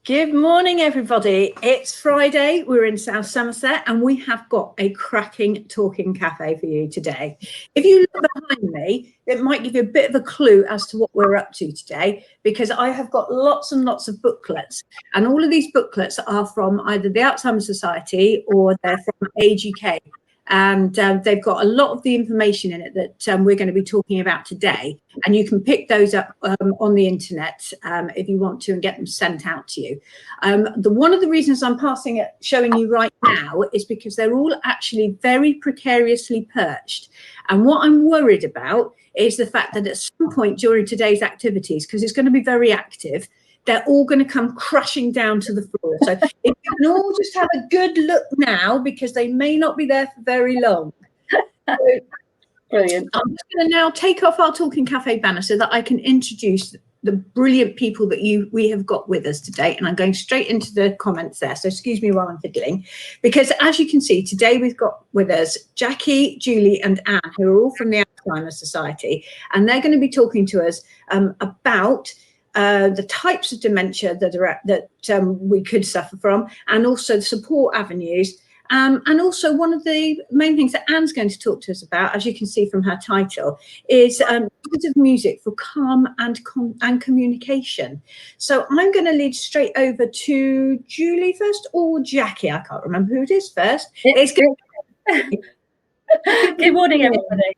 Good morning, everybody. It's Friday. We're in South Somerset and we have got a cracking talking cafe for you today. If you look behind me, it might give you a bit of a clue as to what we're up to today, because I have got lots and lots of booklets, and all of these booklets are from either the Alzheimer Society or they're from Age UK. And they've got a lot of the information in it that we're going to be talking about today, and you can pick those up on the internet if you want to, and get them sent out to you. One of the reasons I'm showing you right now is because they're all actually very precariously perched, and what I'm worried about is the fact that at some point during today's activities, because it's going to be very active, they're all going to come crashing down to the floor. So if you can all just have a good look now, because they may not be there for very long. So, brilliant. I'm just going to now take off our Talking Cafe banner so that I can introduce the brilliant people that we have got with us today. And I'm going straight into the comments there. So excuse me while I'm fiddling, because as you can see, today we've got with us Jackie, Julie and Anne, who are all from the Alzheimer Society. And they're going to be talking to us about the types of dementia that we could suffer from, and also the support avenues. And also one of the main things that Anne's going to talk to us about, as you can see from her title, is use of music for calm and communication. So I'm going to lead straight over to Julie first, or Jackie. I can't remember who it is first. Good morning, everybody.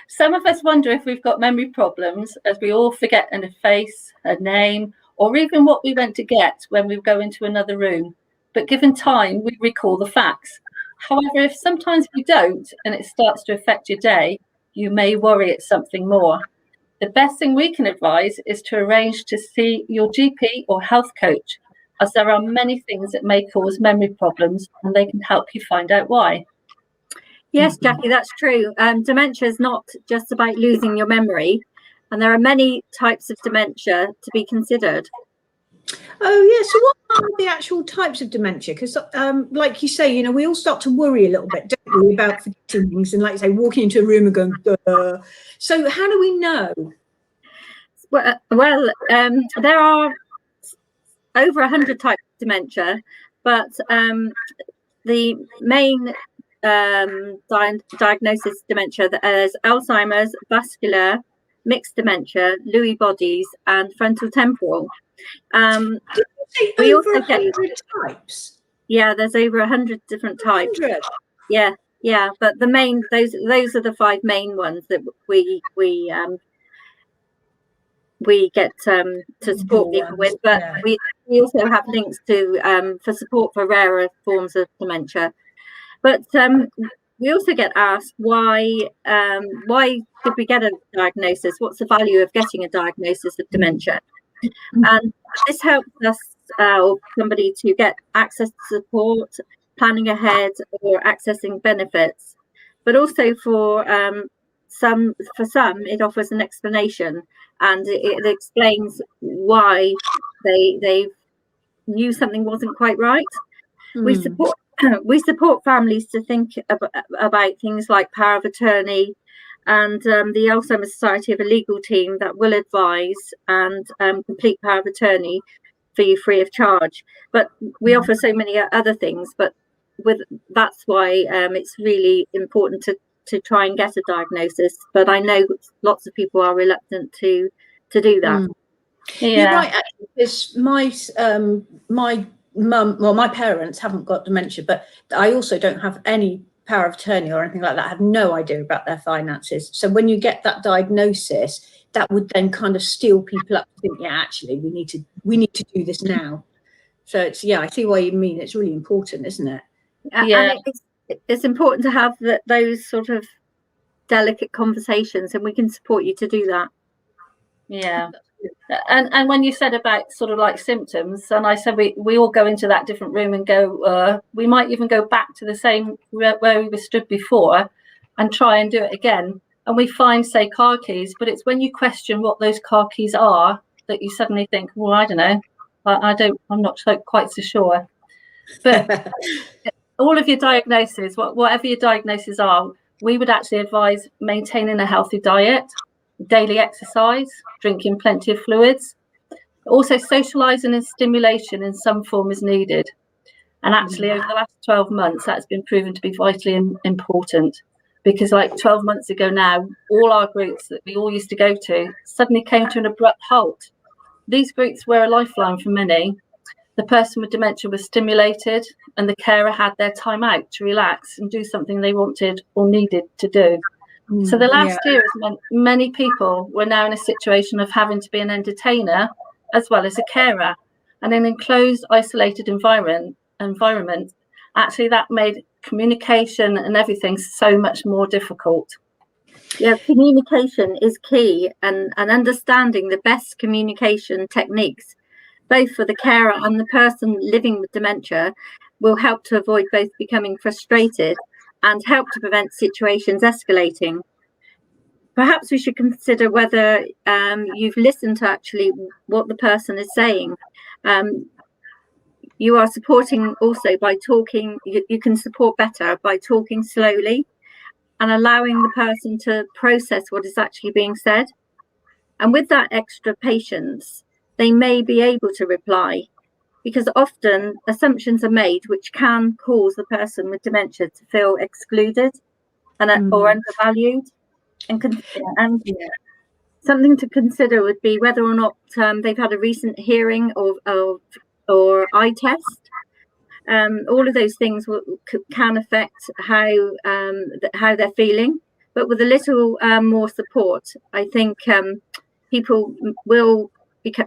Some of us wonder if we've got memory problems, as we all forget a face, a name, or even what we went to get when we go into another room. But given time, we recall the facts. However, if sometimes we don't and it starts to affect your day, you may worry it's something more. The best thing we can advise is to arrange to see your GP or health coach, as there are many things that may cause memory problems and they can help you find out why. Yes, Jackie, that's true. Dementia is not just about losing your memory, and there are many types of dementia to be considered. Oh, yeah. So what are the actual types of dementia? Because like you say, you know, we all start to worry a little bit, don't we, about forgetting things, and like say, walking into a room and going, duh. So how do we know? Well, there are over 100 types of dementia, but the main diagnosis dementia, there's Alzheimer's, vascular, mixed dementia, Lewy bodies, and frontal temporal. We also get 100 types. Yeah, there's over 100 different types. 100? Yeah, but the main those are the 5 main ones that we get to support people with, but yeah. we also have links to for support for rarer forms of dementia. But we also get asked why should we get a diagnosis? What's the value of getting a diagnosis of dementia? And this helps us somebody to get access to support, planning ahead, or accessing benefits. But also for some, it offers an explanation, and it explains why they knew something wasn't quite right. We support families to think about things like power of attorney, and the Alzheimer Society have a legal team that will advise and complete power of attorney for you free of charge. But we offer so many other things, but that's why it's really important to try and get a diagnosis. But I know lots of people are reluctant to do that. Yeah. You're right, actually, because my mum, well, my parents haven't got dementia, but I also don't have any power of attorney or anything like that. I have no idea about their finances. So when you get that diagnosis, that would then kind of steel people up to think, yeah, actually, we need to do this now. So it's, yeah, I see what you mean. It's really important, isn't it? Yeah, and it's important to have those sort of delicate conversations, and we can support you to do that. Yeah. And when you said about sort of like symptoms, and I said we all go into that different room and go, we might even go back to the same where we were stood before and try and do it again. And we find, say, car keys, but it's when you question what those car keys are that you suddenly think, well, I don't know, I'm not quite so sure. But all of your diagnoses, whatever your diagnoses are, we would actually advise maintaining a healthy diet, daily exercise, drinking plenty of fluids, Also, socialising and stimulation in some form is needed. And actually, over the last 12 months, that's been proven to be vitally important. Because like 12 months ago now, all our groups that we all used to go to suddenly came to an abrupt halt. These groups were a lifeline for many. The person with dementia was stimulated and the carer had their time out to relax and do something they wanted or needed to do. So the last year has meant many people were now in a situation of having to be an entertainer as well as a carer. And in an enclosed, isolated environment, actually that made communication and everything so much more difficult. Yeah, communication is key, and understanding the best communication techniques, both for the carer and the person living with dementia, will help to avoid both becoming frustrated and help to prevent situations escalating. Perhaps we should consider whether you've listened to actually what the person is saying. You are supporting also by talking, you can support better by talking slowly and allowing the person to process what is actually being said. And with that extra patience, they may be able to reply, because often assumptions are made which can cause the person with dementia to feel excluded and or undervalued. And something to consider would be whether or not they've had a recent hearing or eye test. All of those things can affect how they're feeling, but with a little more support, I think people will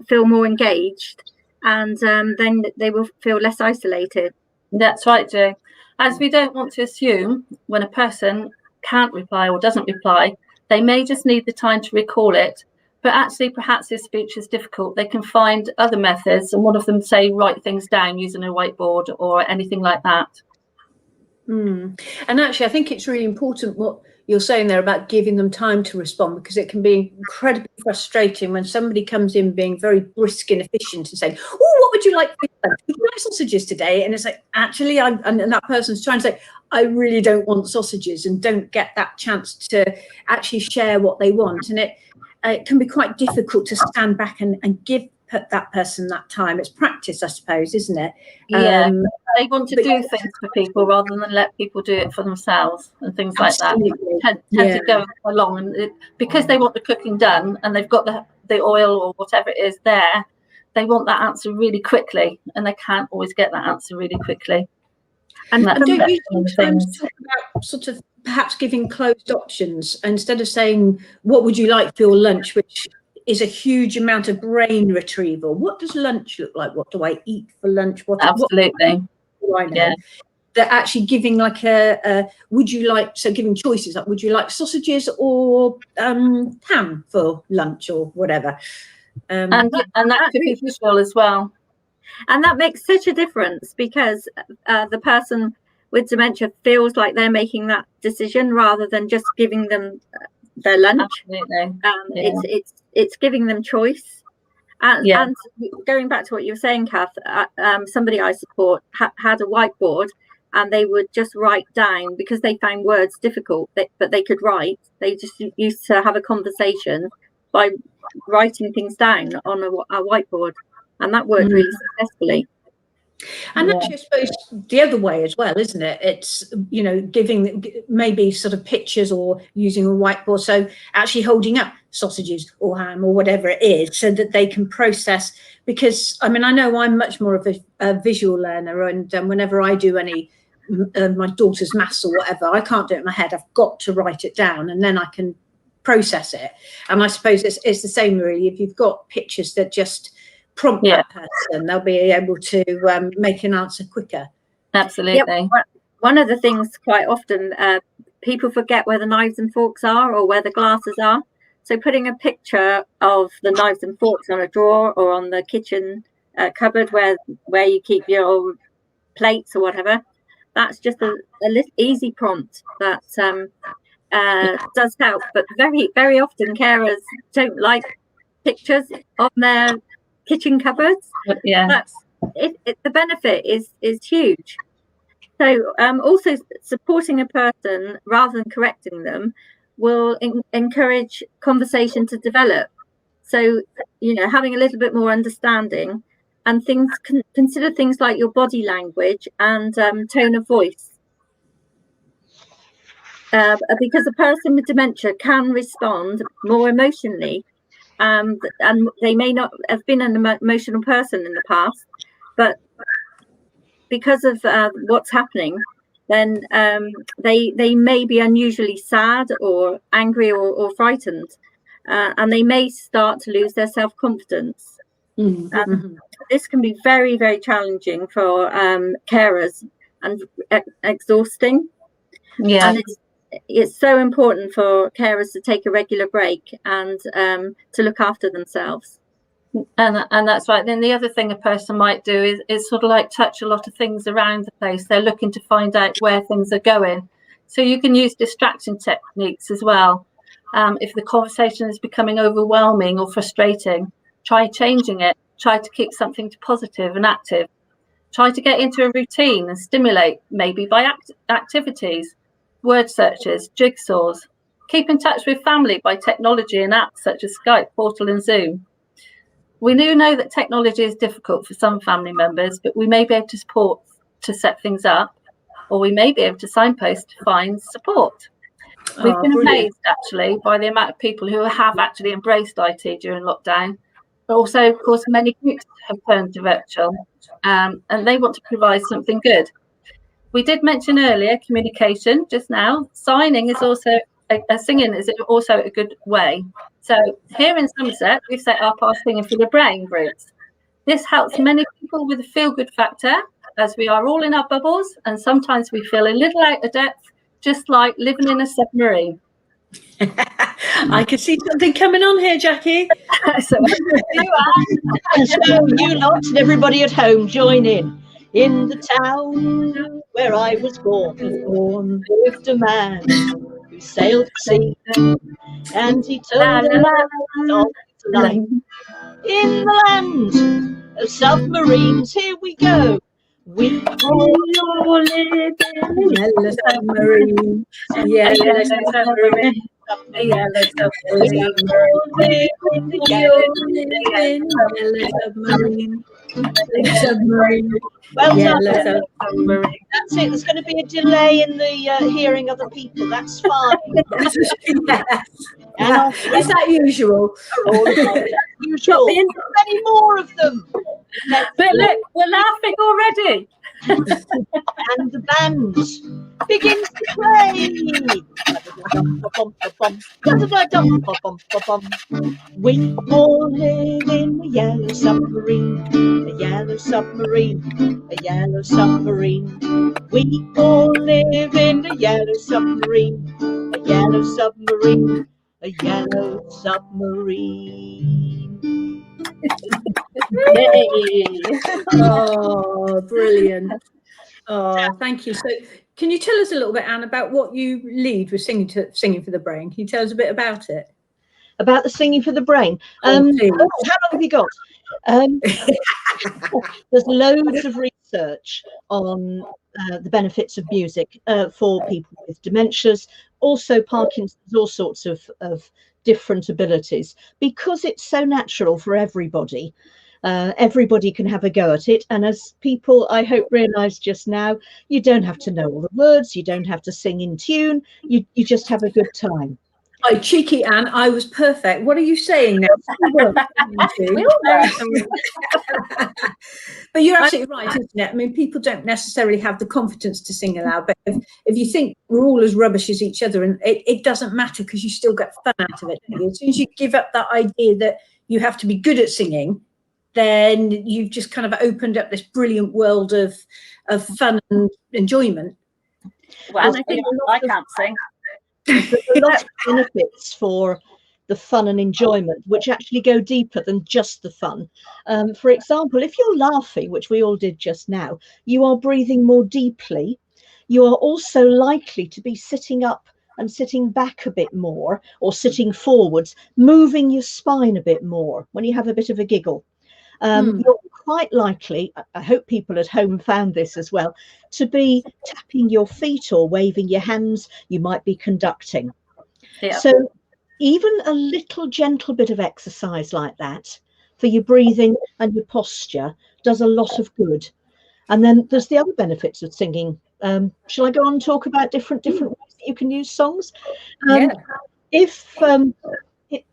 feel more engaged, and then they will feel less isolated. That's right, Jo. As we don't want to assume when a person can't reply or doesn't reply, they may just need the time to recall it. But actually, perhaps if speech is difficult, they can find other methods, and one of them, say, write things down using a whiteboard or anything like that. And actually, I think it's really important what you're saying there about giving them time to respond, because it can be incredibly frustrating when somebody comes in being very brisk and efficient and saying, "Oh, what would you like for lunch? Would you like sausages today?" And it's like, actually, and that person's trying to say, "I really don't want sausages," and don't get that chance to actually share what they want. And it can be quite difficult to stand back and give that person that time. It's practice, I suppose, isn't it? Yeah, they want to do things for people rather than let people do it for themselves and things like that. Tend to go along, and because they want the cooking done and they've got the oil or whatever it is there, they want that answer really quickly, and they can't always get that answer really quickly. And don't you sometimes talk about sort of perhaps giving closed options instead of saying, "What would you like for your lunch?" which is a huge amount of brain retrieval. What does lunch look like? What do I eat for lunch? Absolutely. What do I know? Yeah. They're actually giving like would you like, so giving choices, like, would you like sausages or ham for lunch or whatever? And that could be visual as well. And that makes such a difference, because the person with dementia feels like they're making that decision rather than just giving them their lunch. Absolutely. It's giving them choice. And going back to what you were saying, Kath, somebody I support had a whiteboard, and they would just write down, because they found words difficult, but they could write. They just used to have a conversation by writing things down on a whiteboard, and that worked really successfully. And actually, I suppose the other way as well, isn't it? It's, giving maybe sort of pictures or using a whiteboard. So actually holding up sausages or ham or whatever it is, so that they can process. Because, I know I'm much more of a visual learner, and whenever I do any my daughter's maths or whatever, I can't do it in my head. I've got to write it down, and then I can process it. And I suppose it's the same really. If you've got pictures that just prompt that person, they'll be able to make an answer quicker. Absolutely. Yep. One of the things quite often people forget where the knives and forks are or where the glasses are. So putting a picture of the knives and forks on a drawer or on the kitchen cupboard where you keep your plates or whatever, that's just a easy prompt that does help. But very, very often carers don't like pictures on their kitchen cupboards. But the benefit is huge. So also supporting a person rather than correcting them will encourage conversation to develop. So, having a little bit more understanding, and consider things like your body language and tone of voice. Because a person with dementia can respond more emotionally, and they may not have been an emotional person in the past, but because of what's happening, then they may be unusually sad or angry or frightened, and they may start to lose their self-confidence. This can be very, very challenging for carers and exhausting. Yeah. And it's so important for carers to take a regular break and to look after themselves. And that's right. Then the other thing a person might do is sort of like touch a lot of things around the place. They're looking to find out where things are going. So you can use distraction techniques as well. If the conversation is becoming overwhelming or frustrating, try changing it. Try to keep something positive and active. Try to get into a routine and stimulate, maybe by activities, word searches, jigsaws. Keep in touch with family by technology and apps such as Skype, Portal and Zoom. We do know that technology is difficult for some family members, but we may be able to support to set things up, or we may be able to signpost to find support. We've been amazed actually by the amount of people who have actually embraced IT during lockdown, but also, of course, many groups have turned to virtual, and they want to provide something good. We did mention earlier communication just now. Signing is also singing is also a good way. So here in Somerset, we've set up our Singing for the Brain groups. This helps many people with a feel-good factor, as we are all in our bubbles, and sometimes we feel a little out of depth, just like living in a submarine. I can see something coming on here, Jackie. So you lot and everybody at home join in. In the town where I was born, lived a man who sailed the sea, and he told us of his life. In the land of submarines, here we go. We all live in a yellow submarine. Yellow submarine. Yellow submarine. Submarine. Well done. Submarine. That's it. There's going to be a delay in the hearing other people. That's fine. Yes. Is that usual? Usual. Many more of them. But look, we're laughing already. And the band begins to play. We all live in a yellow submarine, a yellow submarine, a yellow submarine. We all live in a yellow submarine, a yellow submarine, a yellow submarine. Yay. Oh, brilliant. Oh, thank you. So can you tell us a little bit, Anne, about what you lead with Singing for the Brain? Can you tell us a bit about it? About the Singing for the Brain? How long have you got? There's loads of research on the benefits of music for people with dementias, also Parkinson's, all sorts of different abilities, because it's so natural for everybody. Everybody can have a go at it, and as people I hope realise just now, you don't have to know all the words, you don't have to sing in tune, you just have a good time. Oh, cheeky Anne, I was perfect. What are you saying now? But you're absolutely right, isn't it? I mean, people don't necessarily have the confidence to sing aloud, but if you think we're all as rubbish as each other, and it doesn't matter because you still get fun out of it. As soon as you give up that idea that you have to be good at singing, then you've just kind of opened up this brilliant world of fun and enjoyment. Well, I can't sing. There's a lot of benefits for the fun and enjoyment, which actually go deeper than just the fun. For example, if you're laughing, which we all did just now, you are breathing more deeply. You are also likely to be sitting up and sitting back a bit more, or sitting forwards, moving your spine a bit more when you have a bit of a giggle. You're quite likely, I hope people at home found this as well, to be tapping your feet or waving your hands. You might be conducting. Yeah. So even a little gentle bit of exercise like that for your breathing and your posture does a lot of good. And then there's the other benefits of singing. Shall I go on and talk about different ways that you can use songs? If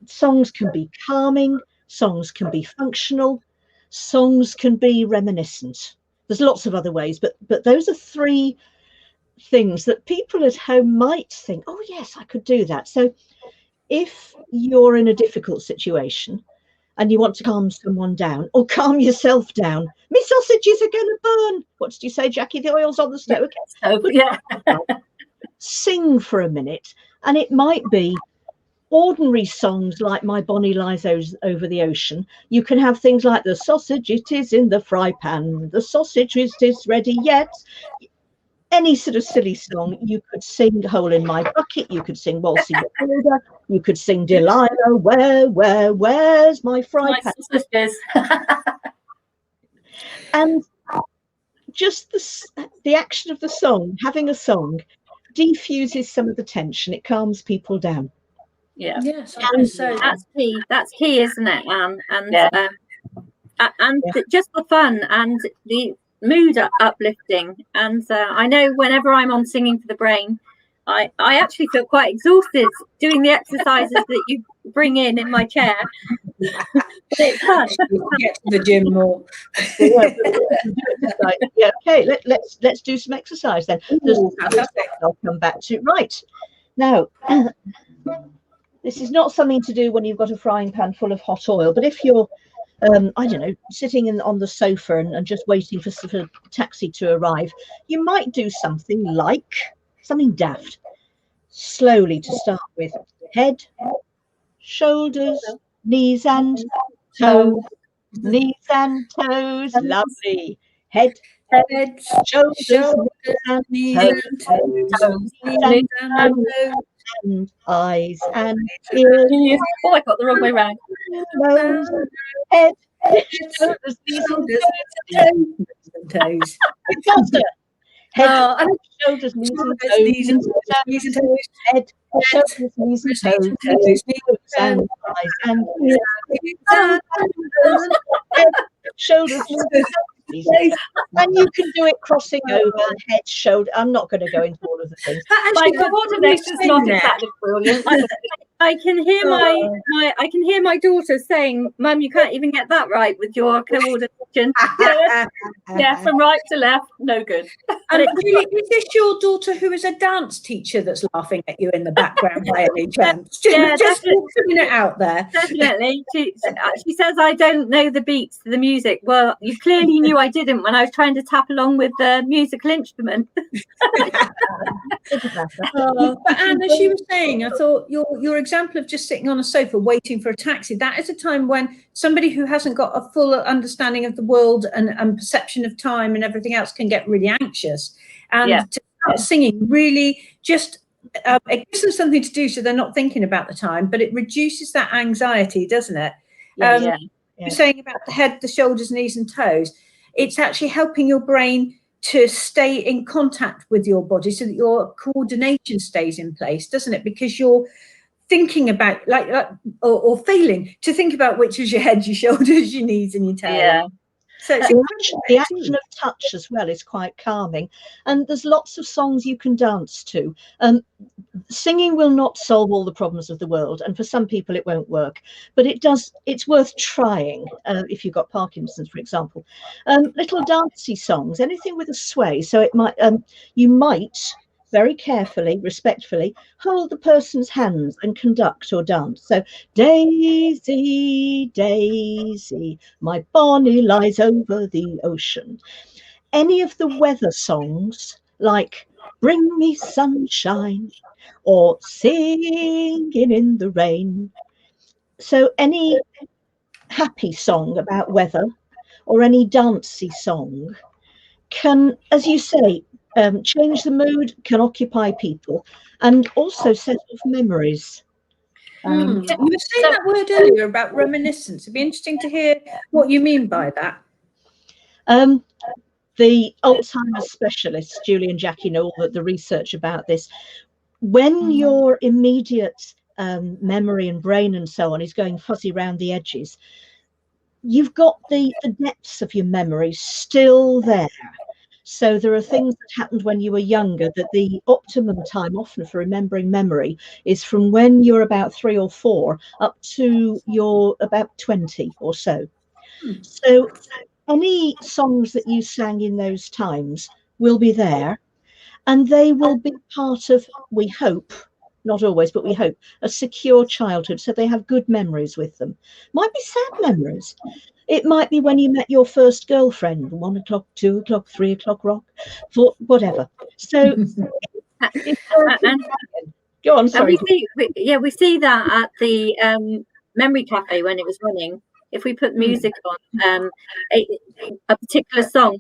songs can be calming, songs can be functional, songs can be reminiscent. There's lots of other ways, but those are three things that people at home might think, oh yes, I could do that. So if you're in a difficult situation and you want to calm someone down or calm yourself down, my sausages are going to burn. What did you say, Jackie? The oil's on the stove. Okay. Yeah. Sing for a minute, and it might be ordinary songs like My Bonnie Lies Over the Ocean. You can have things like the sausage, it is in the fry pan, the sausage is ready yet. Any sort of silly song. You could sing Hole in My Bucket, you could sing Waltzing Matilda, you could sing Delilah, where's my fry pan? Sausages. And just the action of the song, having a song, defuses some of the tension. It calms people down. Yeah. Yes, that's key. That's key, isn't it, Anne? And just the fun and the mood uplifting. And I know whenever I'm on Singing for the Brain, I actually feel quite exhausted doing the exercises that you bring in my chair. But it's fun. Get to the gym more. Yeah, okay, let's do some exercise then. I'll come back to. Right now, this is not something to do when you've got a frying pan full of hot oil, but if you're I don't know, sitting on the sofa and just waiting for a taxi to arrive, you might do something like something daft. Slowly to start with. Head, shoulders, knees and toes. Knees and toes. Lovely. Head, shoulders, knees and toes. And eyes and ears. Oh, I got the wrong way round. Nose, head, shoulders, knees and toes. Head, shoulders, knees and toes. Head, shoulders, knees and toes. And eyes and ears. Head, shoulders, knees and toes. And you can do it crossing over, head, shoulder. I'm not going to go into all of the things. My coordination's not exactly brilliant. I can hear my daughter saying, "Mum, you can't even get that right with your coordination." Yeah, from right to left, no good. And Julie, is this your daughter who is a dance teacher that's laughing at you in the background by any chance? Just putting it out there. Definitely. She says I don't know the beats to the music. Well, you clearly knew I didn't when I was trying to tap along with the musical instrument. But Anne, as she was saying, I thought your example of just sitting on a sofa waiting for a taxi, that is a time when somebody who hasn't got a full understanding of the world and perception of time and everything else can get really anxious. And to start singing really just it gives them something to do, so they're not thinking about the time, but it reduces that anxiety, doesn't it? You're saying about the head, the shoulders, knees and toes. It's actually helping your brain to stay in contact with your body so that your coordination stays in place, doesn't it? Because you're thinking about or failing to think about which is your head, your shoulders, your knees and your toes. Yeah. So the action of touch as well is quite calming, and there's lots of songs you can dance to. Singing will not solve all the problems of the world, and for some people it won't work, but it's worth trying. If you've got Parkinson's, for example, little dancey songs, anything with a sway. So it might you might very carefully, respectfully hold the person's hands and conduct or dance. So Daisy, Daisy, my Bonnie lies over the ocean. Any of the weather songs like Bring Me Sunshine or Singing in the Rain. So any happy song about weather or any dancey song can, as you say, change the mood, can occupy people, and also set off memories. You were saying that word earlier about reminiscence. It'd be interesting to hear what you mean by that. The Alzheimer's specialists, Julie and Jackie, know all the research about this. When your immediate memory and brain and so on is going fuzzy around the edges, you've got the depths of your memory still there. So there are things that happened when you were younger that the optimum time often for remembering memory is from when you're about 3 or 4 up to you're about 20 or so. So any songs that you sang in those times will be there, and they will be part of, we hope, not always, but we hope, a secure childhood. So they have good memories with them. Might be sad memories. It might be when you met your first girlfriend, 1 o'clock, 2 o'clock, 3 o'clock rock, for whatever. So go on, sorry. We see that at the memory cafe when it was running. If we put music on a particular song,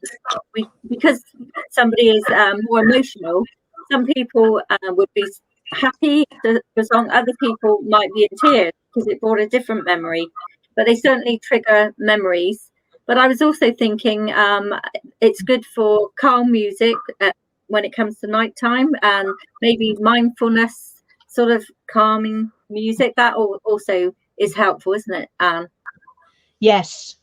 because somebody is more emotional, some people would be happy the song, other people might be in tears because it brought a different memory, but they certainly trigger memories. But I was also thinking it's good for calm music when it comes to nighttime, and maybe mindfulness sort of calming music. That also is helpful, isn't it, Anne? Yes.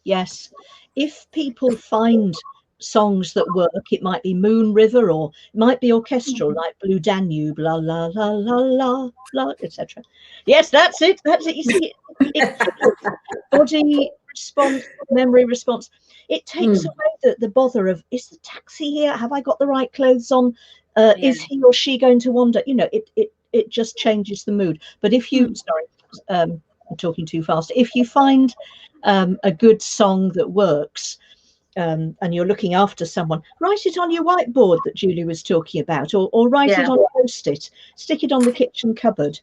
If people find songs that work, it might be Moon River, or it might be orchestral, like Blue Danube, la la la la la la, etc. Yes, that's it. You see, it's body response, memory response. It takes away the bother of, is the taxi here? Have I got the right clothes on? Is he or she going to wander? It just changes the mood. But if you, sorry, I'm talking too fast. If you find a good song that works, and you're looking after someone, write it on your whiteboard that Julie was talking about, or write it on a post-it, stick it on the kitchen cupboard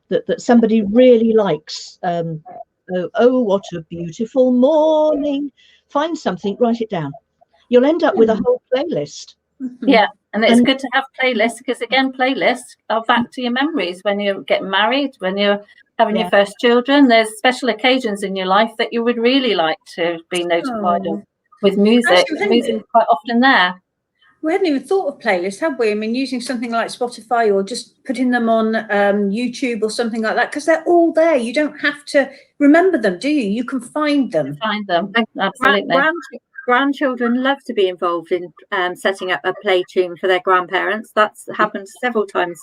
that somebody really likes. Oh, what a beautiful morning. Find something, write it down. You'll end up with a whole playlist. Yeah, and it's good to have playlists, because again, playlists are back to your memories when you're getting married, when you're having your first children. There's special occasions in your life that you would really like to be notified of with music. Actually, music is quite often there. We hadn't even thought of playlists, have we? I mean, using something like Spotify or just putting them on YouTube or something like that, because they're all there. You don't have to remember them, do you? You can find them. Absolutely. Grandchildren love to be involved in setting up a play tune for their grandparents. That's happened several times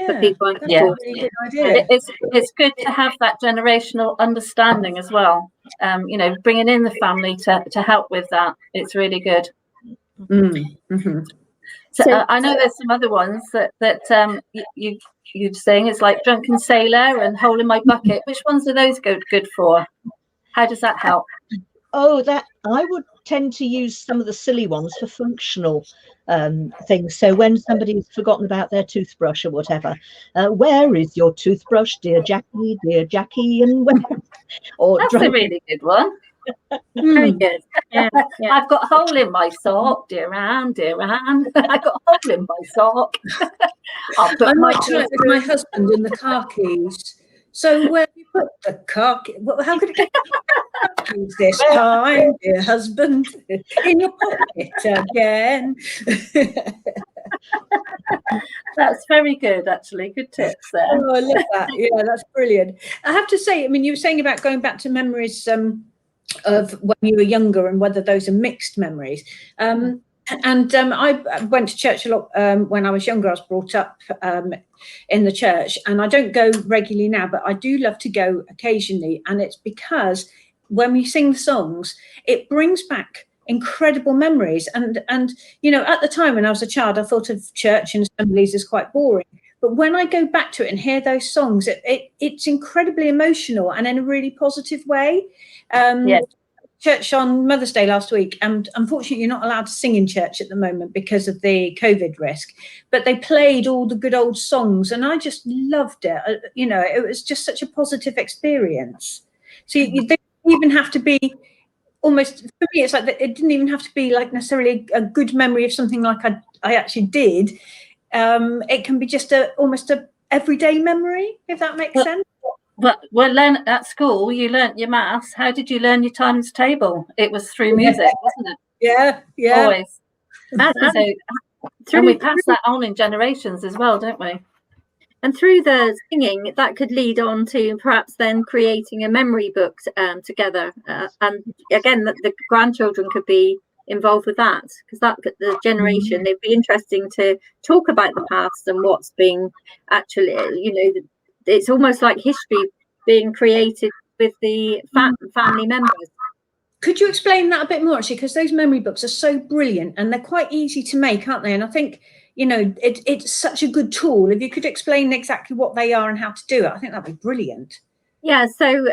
for people. That's a really good idea. It's good to have that generational understanding as well. Bringing in the family to help with that. It's really good. So I know there's some other ones that you'd sing. It's like Drunken Sailor and Hole in My Bucket. Which ones are those good for? How does that help? Oh, that I would tend to use some of the silly ones for functional things. So when somebody's forgotten about their toothbrush or whatever, where is your toothbrush, dear Jackie, and where? Or that's a really good one. Very good. Yeah. I've got a hole in my sock, dear Anne. I've got a hole in my sock. I might try it with my husband in the car keys. So where do you put the car keys? How could it get keys this time, dear husband? In your pocket again. That's very good, actually. Good tips there. Oh, I love that. Yeah, that's brilliant. I have to say, I mean, you were saying about going back to memories of when you were younger and whether those are mixed memories. I went to church a lot when I was younger. I was brought up in the church, and I don't go regularly now, but I do love to go occasionally. And it's because when we sing the songs, it brings back incredible memories. And at the time when I was a child, I thought of church and assemblies as quite boring. But when I go back to it and hear those songs, it's incredibly emotional and in a really positive way. Church on Mother's Day last week, and unfortunately you're not allowed to sing in church at the moment because of the COVID risk, but they played all the good old songs and I just loved it. It was just such a positive experience. So they didn't even have to be, almost for me it's like it didn't even have to be like necessarily a good memory of something like I actually did. It can be just almost a everyday memory, if that makes sense. Well, at school, you learnt your maths. How did you learn your times table? It was through music, wasn't it? Yeah. Always. And we pass that on in generations as well, don't we? And through the singing, that could lead on to perhaps then creating a memory book together. And again, the grandchildren could be involved with that, because that the generation, it'd be interesting to talk about the past and what's being actually, it's almost like history being created with the family members. Could you explain that a bit more, actually? Because those memory books are so brilliant and they're quite easy to make, aren't they? And I think, it's such a good tool. If you could explain exactly what they are and how to do it, I think that'd be brilliant. Yeah, so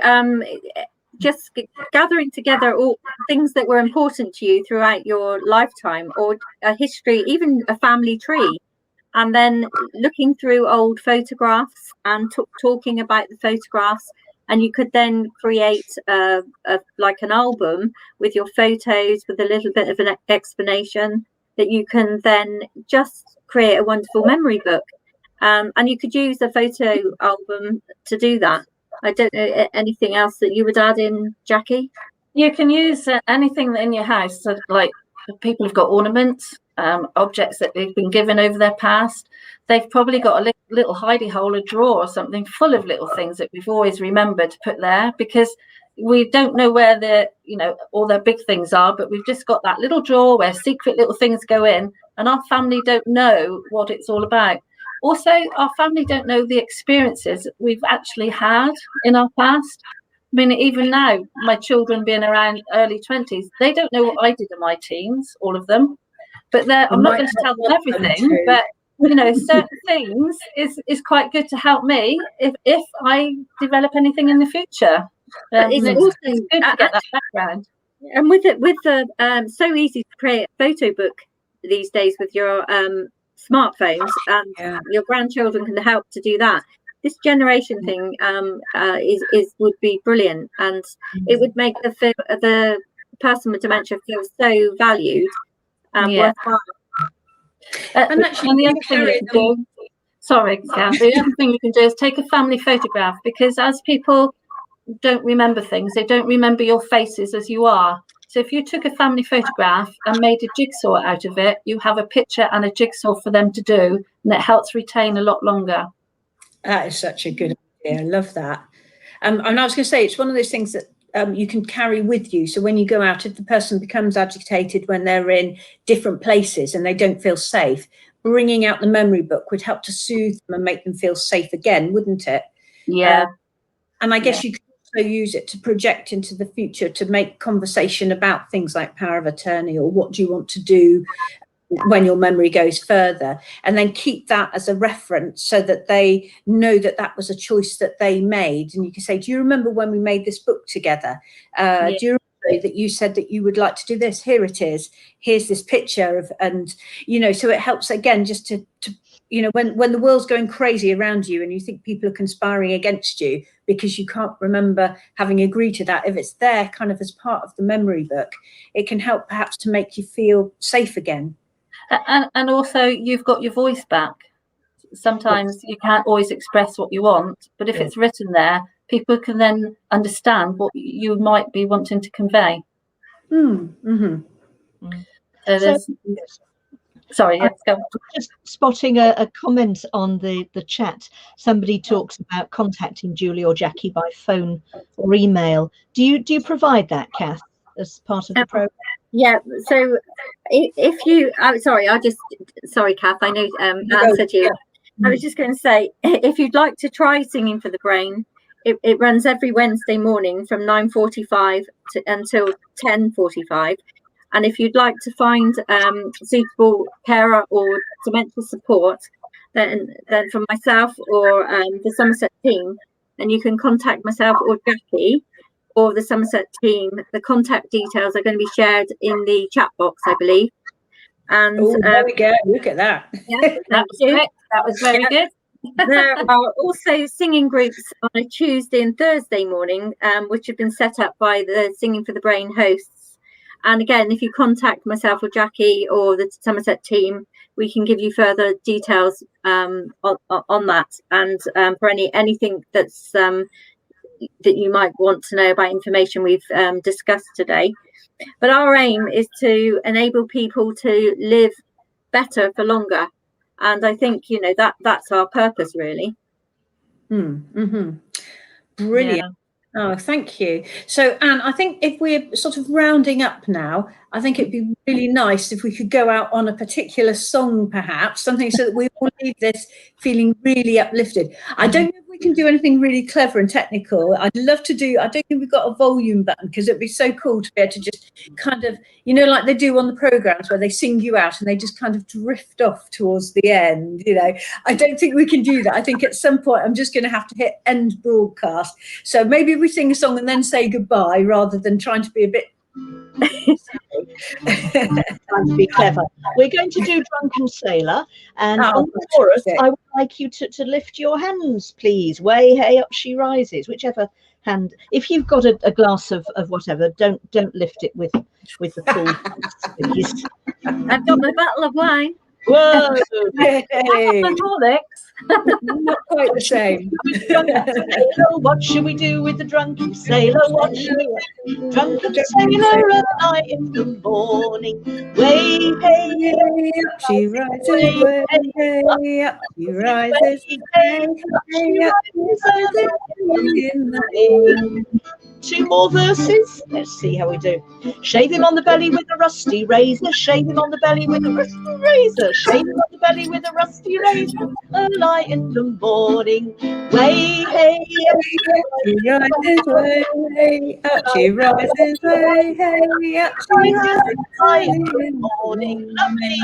just gathering together all things that were important to you throughout your lifetime, or a history, even a family tree, and then looking through old photographs and talking about the photographs. And you could then create like an album with your photos, with a little bit of an explanation, that you can then just create a wonderful memory book. And you could use a photo album to do that. I don't know anything else that you would add in, Jackie? You can use anything in your house. So, like, people have got ornaments, objects that they've been given over their past. They've probably got a little hidey hole, a drawer or something full of little things that we've always remembered to put there, because we don't know where all their big things are, but we've just got that little drawer where secret little things go in, and our family don't know what it's all about. Also, our family don't know the experiences we've actually had in our past. I mean, even now, my children being around early 20s, they don't know what I did in my teens, all of them. But I'm not going to tell them everything, but certain things is quite good to help me if I develop anything in the future. It's also good to get that background. And with the so easy to create a photo book these days with your smartphones, and your grandchildren can help to do that. This generation thing would be brilliant, and it would make the person with dementia feel so valued and worthwhile. And the other thing you can do, sorry, Gav, the other thing you can do is take a family photograph, because as people don't remember things, they don't remember your faces as you are. So if you took a family photograph and made a jigsaw out of it, you have a picture and a jigsaw for them to do, and it helps retain a lot longer. That is such a good idea. I love that. And I was going to say, it's one of those things that you can carry with you. So when you go out, if the person becomes agitated when they're in different places and they don't feel safe, bringing out the memory book would help to soothe them and make them feel safe again, wouldn't it? Yeah. And I guess you could also use it to project into the future, to make conversation about things like power of attorney, or what do you want to do when your memory goes further, and then keep that as a reference so that they know that that was a choice that they made. And you can say, do you remember when we made this book together? Do you remember that you said that you would like to do this? Here it is. Here's this picture of, and so it helps again just to when the world's going crazy around you and you think people are conspiring against you because you can't remember having agreed to that, if it's there kind of as part of the memory book, it can help perhaps to make you feel safe again. And also, you've got your voice back. Sometimes you can't always express what you want, but if it's written there, people can then understand what you might be wanting to convey. Sorry, let's go. Just spotting a comment on the chat. Somebody talks about contacting Julie or Jackie by phone or email. Do you provide that, Kath, as part of the program? Yeah, so if you, sorry, Kath, I know Anne said you. I was just going to say, if you'd like to try Singing for the Brain, it runs every Wednesday morning from 9:45 until 10:45. And if you'd like to find suitable carer or dementia support, then from myself or the Somerset team, then you can contact myself or Jackie or the Somerset team. The contact details are going to be shared in the chat box, I believe. And there we go. Look at that. Yeah, that was very good. There are also singing groups on a Tuesday and Thursday morning, which have been set up by the Singing for the Brain hosts. And again, if you contact myself or Jackie or the Somerset team, we can give you further details on that, and for anything that's that you might want to know about information we've discussed today. But our aim is to enable people to live better for longer, and I think that's our purpose, really. Brilliant. Yeah. Oh, thank you. So, Anne, I think if we're sort of rounding up now, I think it'd be really nice if we could go out on a particular song, perhaps, something so that we all leave this feeling really uplifted. I don't know if we can do anything really clever and technical. I'd love to do, I don't think we've got a volume button, because it'd be so cool to be able to just kind of, you know, like they do on the programs where they sing you out and they just kind of drift off towards the end, you know. I don't think we can do that. I think at some point I'm just going to have to hit end broadcast. So maybe we sing a song and then say goodbye rather than trying to be a bit trying to be clever. We're going to do Drunken Sailor, and on the chorus, I would like you to lift your hands, please. Way, hey, up she rises, whichever hand. If you've got a glass of whatever, don't lift it with the full hands, please. I've got my bottle of wine. Whoa! Not quite the same. What should we do with the drunken sailor? What should we do? Drunken sailor at night in the morning. Way, hey, up she rises, way, hey, up she rises, hey, hey, up she rises in the morning. 2 more verses. Let's see how we do. Shave him on the belly with a rusty razor. Shave him on the belly with a rusty razor. Shave him on the belly with a rusty razor. Early in the morning. Way, hey, up she rises, way, hey, up she rises, way, hey, up she rises in the morning. Lovely.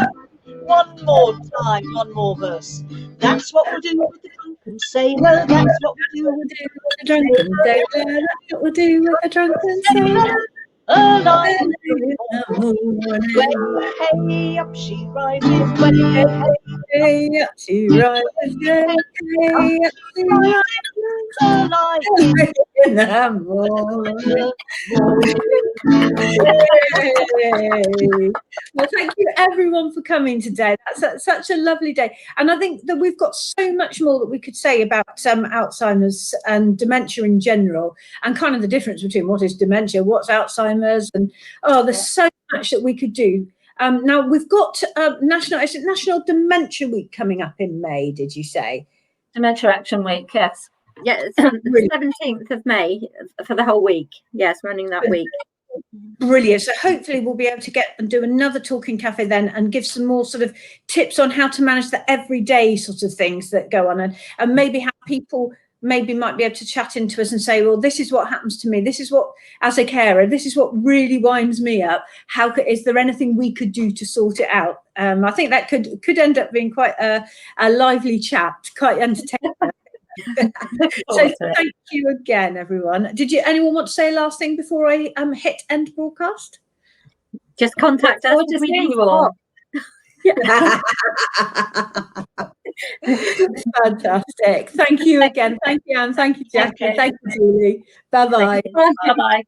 One more time, one more verse. That's what we'll do with the drunken sailor. That's what we'll do with the drunken sailor. That's what we'll do with the drunken sailor. Early in the morning. Way, hey, up she rises. Way, hey, up she rises. Way, hey, up she rises. Early in the morning. Well, thank you everyone for coming today. That's such a lovely day, and I think that we've got so much more that we could say about Alzheimer's and dementia in general, and kind of the difference between what is dementia, what's Alzheimer's, and there's so much that we could do. Now we've got National Dementia Week coming up in May. Did you say? Dementia Action Week, yes. Yeah, it's the 17th of May for the whole week. Yes, running that week. Brilliant. So hopefully we'll be able to get and do another talking cafe then and give some more sort of tips on how to manage the everyday sort of things that go on, and maybe how people maybe might be able to chat into us and say, well, this is what happens to me. This is what, as a carer, this is what really winds me up. Is there anything we could do to sort it out? I think that could end up being quite a lively chat, quite entertaining. So thank you again, everyone. Did anyone want to say a last thing before I hit end broadcast? Just contact us. To see you all. Fantastic. Thank you again. Thank you, Anne. Thank you, Jackie. Thank you, Julie. Bye-bye. Bye-bye.